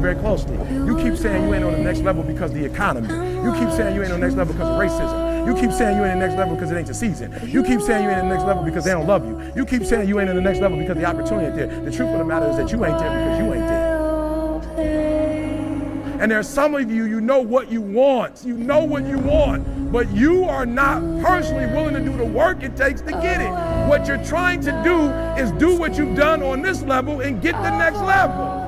very closely. You keep saying you ain't on the next level because of the economy. You keep saying you ain't on the next level because of racism. You keep saying you ain't in the next level because it ain't the season. You keep saying you ain't in the next level because they don't love you. You keep saying you ain't in the next level because the opportunity ain't there. The truth of the matter is that you ain't there because you ain't there. And there's some of you, you know what you want. You know what you want, but you are not personally willing to do the work it takes to get it. What you're trying to do is do what you've done on this level and get the next level.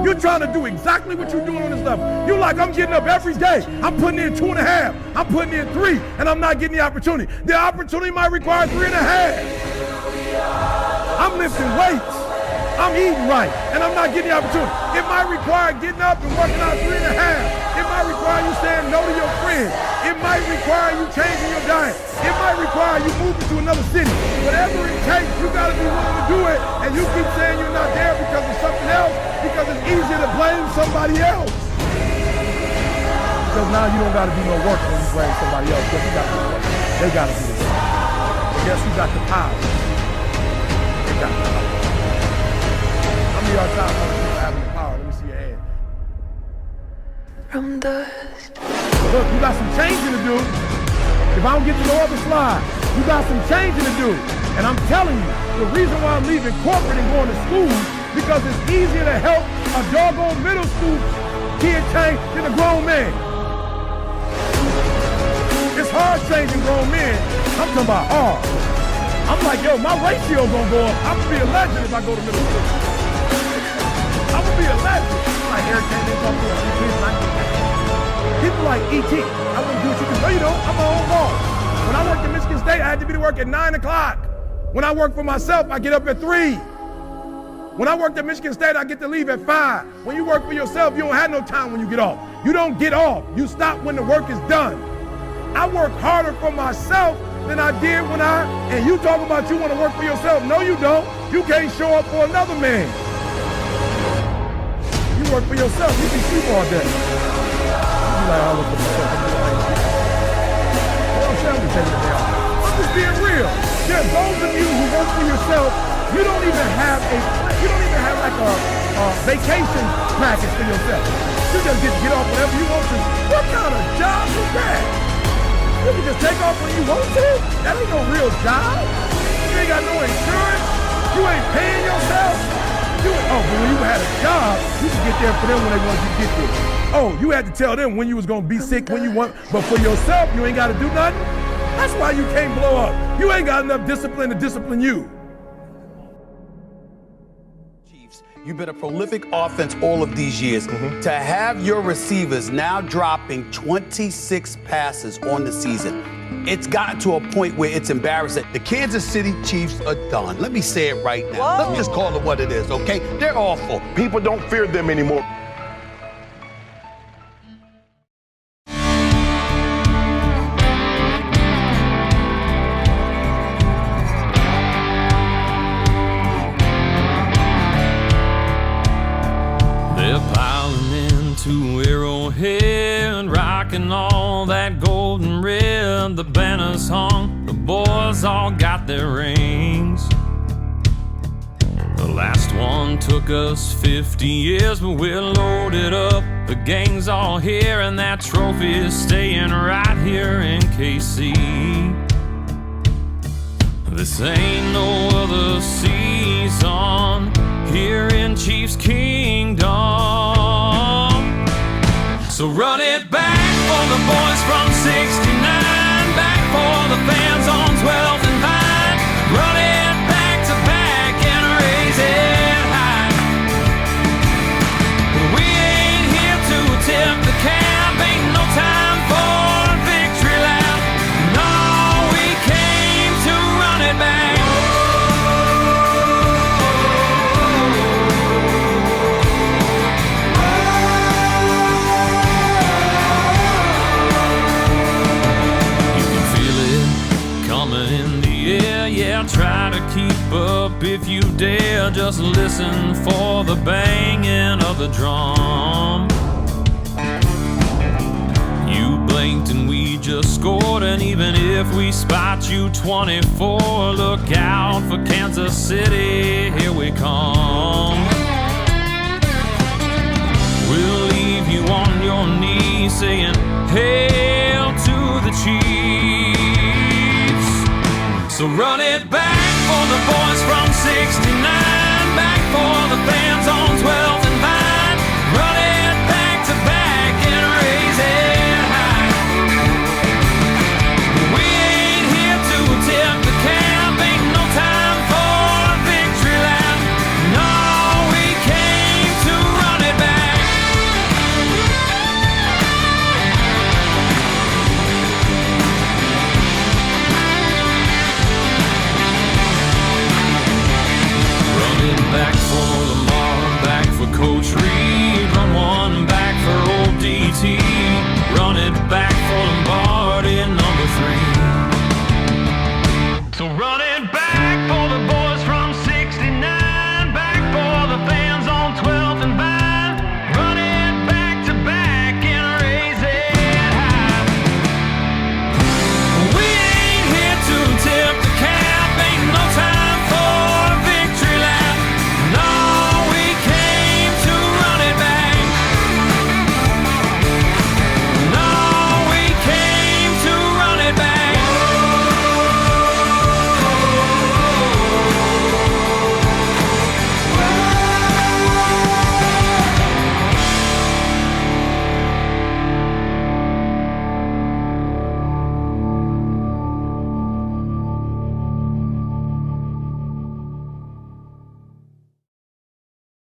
You're trying to do exactly what you're doing on this level. You're like, I'm getting up every day. I'm putting in 2.5. I'm putting in 3, and I'm not getting the opportunity. The opportunity might require 3.5. I'm lifting weights. I'm eating right, and I'm not getting the opportunity. It might require getting up and working out 3.5. It might require you saying no to your friends. It might require you changing your diet. It might require you moving to another city. Whatever it takes, you gotta be willing to do it. And you keep saying you're not there because of something else, because it's easier to blame somebody else. Because now you don't gotta do no work when you blame somebody else, because you gotta do the work. They gotta do the work. But guess who got the power? They got the power. Our time on people having the power. Let me see your hand. From dust. Look, you got some changing to do. If I don't get to no other slide, you got some changing to do. And I'm telling you, the reason why I'm leaving corporate and going to school, because it's easier to help a doggone middle school kid change than a grown man. It's hard changing grown men. I'm talking about hard. I'm like, yo, my ratio gonna go up. I'm gonna be a legend if I go to middle school. I'm gonna be a legend. Like Eric came in talking about people like E.T. I wouldn't do what you can do. You know, I'm my own boss. When I worked at Michigan State, I had to be to work at 9 o'clock. When I work for myself, I get up at 3. When I worked at Michigan State, I get to leave at 5. When you work for yourself, you don't have no time when you get off. You don't get off. You stop when the work is done. I work harder for myself than I did when and you talking about you want to work for yourself. No, you don't. You can't show up for another man. You work for yourself, you can sleep all day. You be like, I look for myself. I'm just being real. There's those of you who work for yourself, you don't even have like a vacation package for yourself. You just get off whenever you want to. What kind of job is that? You can just take off when you want to? That ain't no real job. You ain't got no insurance. You ain't paying yourself. But when you had a job, you could get there for them when they wanted you to get there. Oh, you had to tell them when you was gonna be sick, when you want, but for yourself, you ain't gotta do nothing? That's why you can't blow up. You ain't got enough discipline to discipline you. Chiefs, you've been a prolific offense all of these years. To have your receivers now dropping 26 passes on the season, it's gotten to a point where it's embarrassing. The Kansas City Chiefs are done. Let me say it right now. Whoa. Let's just call it what it is, okay? They're awful. People don't fear them anymore. They're piling into Arrowhead, rocking all that golden red. The banners hung, the boys all got their rings. The last one took us 50 years, but we're loaded up. The gang's all here, and that trophy is staying right here in KC. This ain't no other season here in Chiefs Kingdom. So run it back for the boys from 69, back for the fans on 12th and Vine. Run it back to back and raise it high. We ain't here to tip the cap, ain't no time for victory lap. No, we came to run it back. Try to keep up if you dare. Just listen for the banging of the drum. You blinked and we just scored, and even if we spot you 24, look out for Kansas City, here we come. saying, hey.